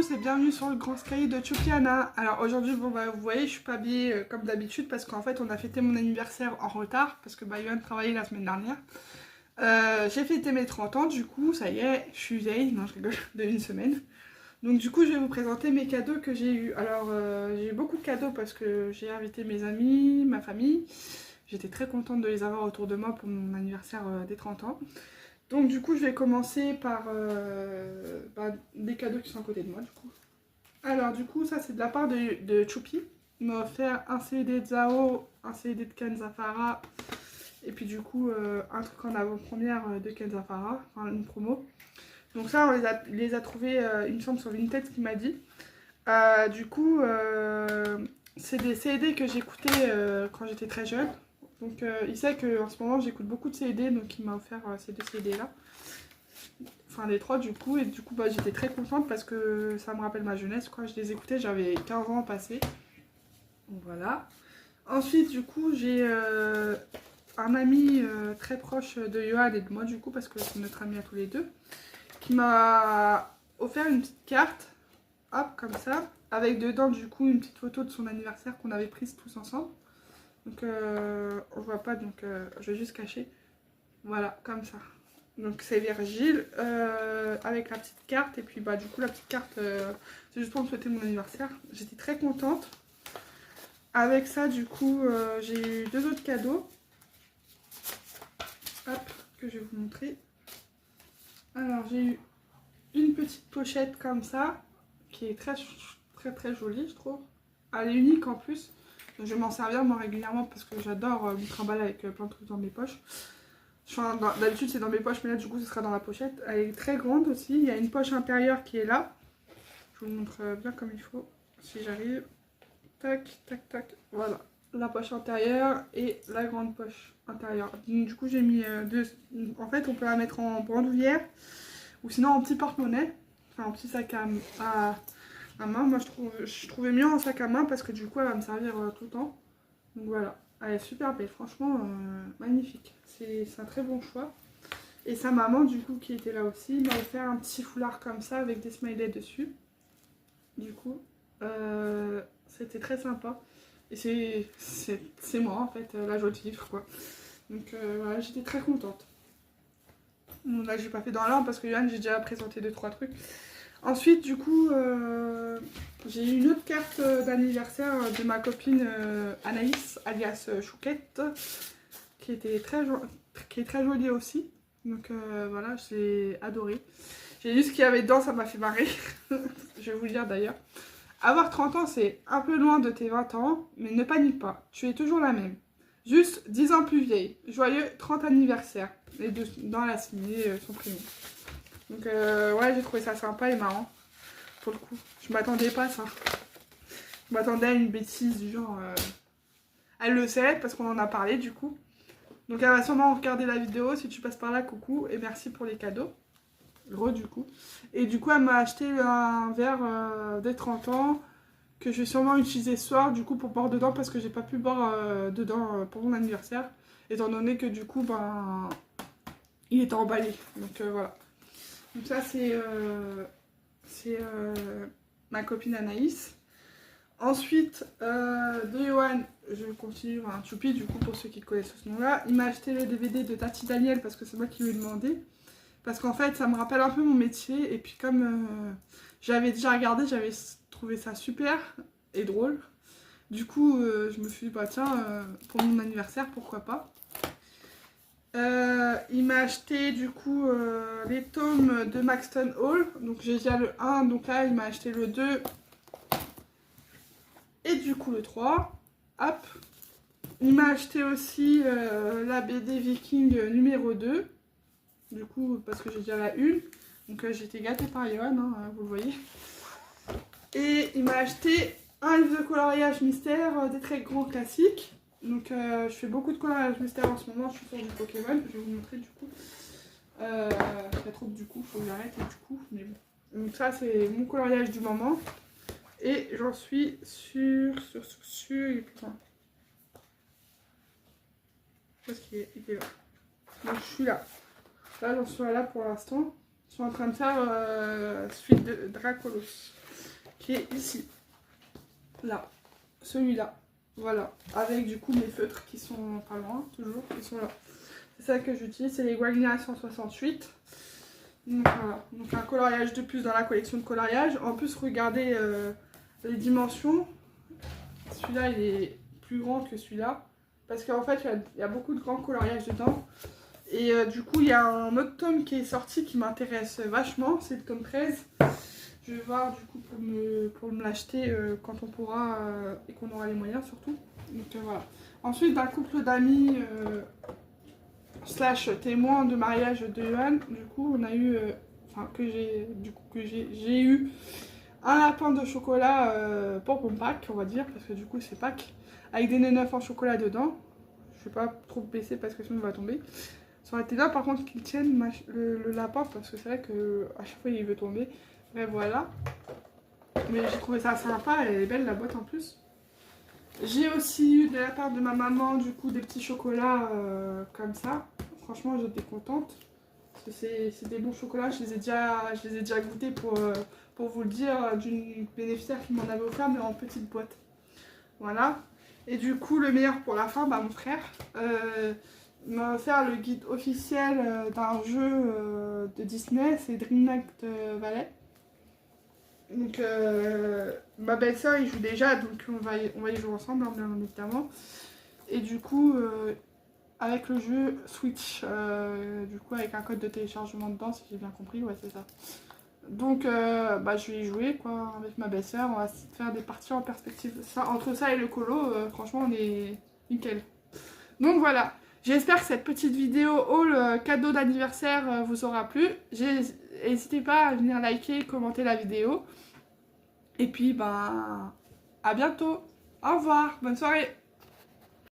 tous et bienvenue sur le grand cahier de Chupiana. Alors aujourd'hui, bon, vous voyez, je suis pas habillée comme d'habitude parce qu'en fait on a fêté mon anniversaire en retard parce que Yoann travaillait la semaine dernière. J'ai fêté mes 30 ans, du coup ça y est, je suis vieille, non je rigole, de une semaine. Donc du coup je vais vous présenter mes cadeaux que j'ai eu. Alors j'ai eu beaucoup de cadeaux parce que j'ai invité mes amis, ma famille. J'étais très contente de les avoir autour de moi pour mon anniversaire des 30 ans. Donc du coup je vais commencer par des cadeaux qui sont à côté de moi du coup. Alors du coup ça c'est de la part de Choupi. Il m'a offert un CD de Zao, un CD de Kenzafara et puis du coup un truc en avant-première de Kenzafara, enfin une promo. Donc ça on les a trouvés il me semble sur Vinted, ce qu'il m'a dit. Du coup c'est des CD que j'écoutais quand j'étais très jeune. Donc il sait qu'en ce moment j'écoute beaucoup de CD, donc il m'a offert ces deux CD là. Enfin les trois du coup, et du coup j'étais très contente parce que ça me rappelle ma jeunesse quoi. Je les écoutais, j'avais 15 ans passés. Donc voilà. Ensuite du coup j'ai un ami très proche de Yoann et de moi du coup, parce que c'est notre ami à tous les deux, qui m'a offert une petite carte, hop comme ça, avec dedans du coup une petite photo de son anniversaire qu'on avait prise tous ensemble. Donc on voit pas, donc je vais juste cacher. Voilà, comme ça. Donc c'est Virgile avec la petite carte. Et puis du coup la petite carte c'est juste pour me souhaiter mon anniversaire. J'étais très contente. Avec ça du coup j'ai eu deux autres cadeaux. Hop, que je vais vous montrer. Alors j'ai eu une petite pochette comme ça, qui est très jolie je trouve. Elle est unique en plus. Donc, je vais m'en servir moi régulièrement parce que j'adore me trimballer avec plein de trucs dans mes poches. Enfin, d'habitude c'est dans mes poches, mais là du coup ce sera dans la pochette. Elle est très grande aussi, il y a une poche intérieure qui est là. Je vous montre bien comme il faut, si j'arrive. Tac, tac, tac, voilà. La poche intérieure et la grande poche intérieure. Donc, du coup j'ai mis deux... En fait on peut la mettre en bandoulière ou sinon en petit porte-monnaie. Enfin en petit sac à main. Moi je trouvais mieux en sac à main parce que du coup elle va me servir tout le temps. Donc voilà. Elle est super belle, franchement magnifique. C'est un très bon choix. Et sa maman du coup qui était là aussi m'a offert un petit foulard comme ça avec des smileys dessus. Du coup c'était très sympa. Et c'est moi en fait, la joie de vivre quoi. Donc voilà, j'étais très contente. Bon, là j'ai pas fait dans l'ordre parce que Yoann j'ai déjà présenté 2-3 trucs. Ensuite du coup j'ai eu une autre carte d'anniversaire de ma copine Anaïs alias Chouquette, qui est très jolie aussi. Donc voilà, j'ai adoré. J'ai lu ce qu'il y avait dedans, ça m'a fait marrer. Je vais vous le dire d'ailleurs. Avoir 30 ans c'est un peu loin de tes 20 ans, mais ne panique pas, tu es toujours la même. Juste 10 ans plus vieille. Joyeux 30 anniversaire. Et dans la signée son prénom. Donc ouais, j'ai trouvé ça sympa et marrant. Pour le coup, je m'attendais pas à ça. Je m'attendais à une bêtise du genre... Elle le sait parce qu'on en a parlé du coup. Donc elle va sûrement regarder la vidéo. Si tu passes par là, coucou et merci pour les cadeaux. Gros du coup. Et du coup elle m'a acheté un verre des 30 ans que je vais sûrement utiliser ce soir du coup pour boire dedans parce que j'ai pas pu boire dedans pour mon anniversaire. Étant donné que du coup il était emballé. Donc voilà. Donc ça c'est ma copine Anaïs. Ensuite, de Yoann, je continue, un Choupi du coup pour ceux qui connaissent ce nom-là. Il m'a acheté le DVD de Tati Daniel parce que c'est moi qui lui ai demandé. Parce qu'en fait, ça me rappelle un peu mon métier. Et puis comme j'avais déjà regardé, j'avais trouvé ça super et drôle. Du coup, je me suis dit, bah tiens, pour mon anniversaire, pourquoi pas. Il m'a acheté du coup les tomes de Maxton Hall. Donc j'ai déjà le 1, donc là il m'a acheté le 2 et du coup le 3. Hop. Il m'a acheté aussi la BD Viking numéro 2. Du coup parce que j'ai déjà la 1. Donc j'étais gâtée par Yoann, hein, vous le voyez. Et il m'a acheté un livre de coloriage mystère des très grands classiques. Donc je fais beaucoup de coloriage mystère en ce moment, je suis sur du Pokémon, je vais vous montrer du coup. Il y a trop de du coup, faut que j'arrête du coup, mais bon. Donc ça c'est mon coloriage du moment. Et j'en suis sur, putain. Parce qu'il est là. Donc je suis là. Là j'en suis là pour l'instant. Je suis en train de faire suite de Dracolos. qui est ici. Là. Celui-là. Voilà. Avec du coup mes feutres qui sont pas loin, toujours, ils sont là. C'est ça que j'utilise, c'est les Wagner 168. Donc voilà. Donc un coloriage de plus dans la collection de coloriage. En plus, regardez les dimensions. Celui-là, il est plus grand que celui-là. Parce qu'en fait, il y a beaucoup de grands coloriages dedans. Et du coup, il y a un autre tome qui est sorti qui m'intéresse vachement. C'est le tome 13. Je vais voir du coup pour me l'acheter quand on pourra et qu'on aura les moyens surtout. Donc voilà. Ensuite, d'un couple d'amis slash témoins de mariage de Johan, du coup, on a eu... Enfin, j'ai eu un lapin de chocolat pour Pâques, on va dire, parce que du coup, c'est Pâques, avec des nœuds neufs en chocolat dedans. Je vais pas trop baisser parce que sinon, il va tomber. Ça aurait été là, par contre, qu'il tienne le lapin, parce que c'est vrai qu'à chaque fois, il veut tomber. Mais voilà. Mais j'ai trouvé ça sympa, elle est belle la boîte en plus. J'ai aussi eu de la part de ma maman, du coup, des petits chocolats comme ça. Franchement, j'étais contente. Parce que c'est des bons chocolats, je les ai déjà goûtés pour vous le dire, d'une bénéficiaire qui m'en avait offert, mais en petite boîte. Voilà. Et du coup, le meilleur pour la fin, bah, mon frère m'a offert le guide officiel d'un jeu de Disney, c'est Dreamlight Valley. Donc ma belle-sœur il joue déjà, donc on va y jouer ensemble, hein, bien évidemment. Et du coup, avec le jeu Switch, du coup avec un code de téléchargement dedans, si j'ai bien compris, ouais c'est ça. Donc bah, je vais y jouer quoi, avec ma belle-sœur, on va faire des parties en perspective. Ça, entre ça et le colo, franchement on est nickel. Donc voilà, j'espère que cette petite vidéo haul cadeau d'anniversaire vous aura plu. N'hésitez pas à venir liker, commenter la vidéo. Et puis, bah, à bientôt. Au revoir, bonne soirée.